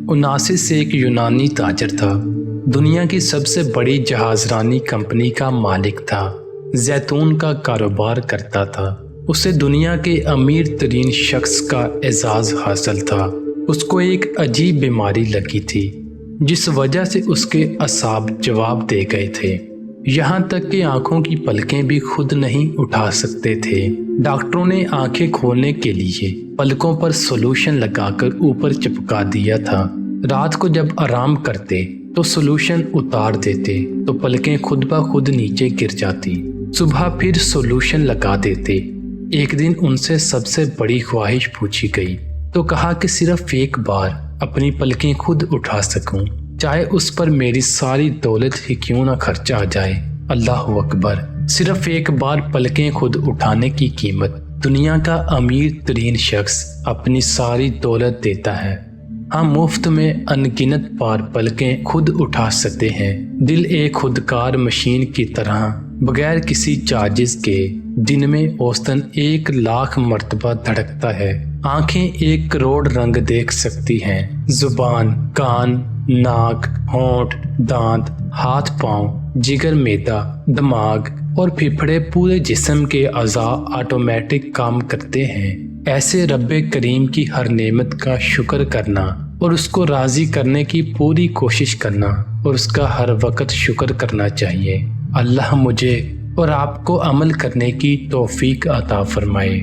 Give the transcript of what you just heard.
उनासिस से एक यूनानी ताजर था। दुनिया की सबसे बड़ी जहाजरानी कंपनी का मालिक था। जैतून का कारोबार करता था। उसे दुनिया के अमीर तरीन शख्स का एजाज हासिल था। उसको एक अजीब बीमारी लगी थी जिस वजह से उसके असाब जवाब दे गए थे। यहाँ तक कि आंखों की पलकें भी खुद नहीं उठा सकते थे। डॉक्टरों ने आंखें खोलने के लिए पलकों पर सॉल्यूशन लगाकर ऊपर चिपका दिया था। रात को जब आराम करते तो सॉल्यूशन उतार देते तो पलकें खुद ब खुद नीचे गिर जाती। सुबह फिर सॉल्यूशन लगा देते। एक दिन उनसे सबसे बड़ी ख्वाहिश पूछी गई तो कहा कि सिर्फ एक बार अपनी पलकें खुद उठा सकूं, चाहे उस पर मेरी सारी दौलत ही क्यों ना खर्च आ जाए। अल्लाह अकबर। सिर्फ एक बार पलकें खुद उठाने की कीमत दुनिया का अमीर तरीन शख्स अपनी सारी दौलत देता है। हम मुफ्त में अनगिनत बार पलकें खुद उठा सकते हैं। दिल एक खुदकार मशीन की तरह बगैर किसी चार्जेस के दिन में औसतन 1,00,000 मरतबा धड़कता है। आंखें 1 करोड़ रंग देख सकती हैं। जुबान, कान, नाक, होंठ, दांत, हाथ पांव, जिगर, मैदा, दिमाग और फेफड़े पूरे जिस्म के अज़ा ऑटोमेटिक काम करते हैं। ऐसे रब्बे करीम की हर नेमत का शुक्र करना और उसको राज़ी करने की पूरी कोशिश करना और उसका हर वक्त शुक्र करना चाहिए। अल्लाह मुझे और आपको अमल करने की तौफीक अता फरमाए।